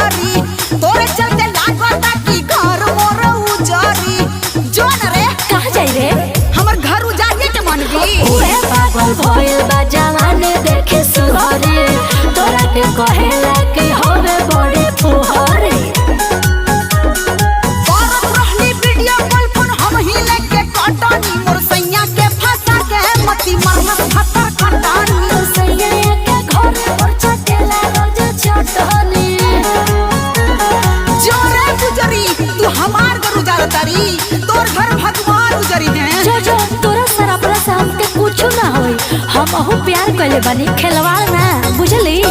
सुधरी तोरे चलते लागता कि घर मोर उजारी। जो न रे कहाँ जाई रे हमर घर उजारिए के मन गई। ओए पागल भइल बा जवाने देखे सुहरे तोरा के कहेला कि होवे बड़े फुहरे। करत रहली वीडियो कॉल फोन हम ही लेके कटनी मोर सैया के फंसा के मती मरना खतर खटानी। तो सैया के घरे पर चटेला रोज चटनी। जो रे गुजरी तू हमार घर उजारतारी तोर घर भगवान उजरी है। जो तोरा सरापरा से हमके कुछ ना होई हम अहू प्यार कइले बानी खेलवाड़ ना बुझली।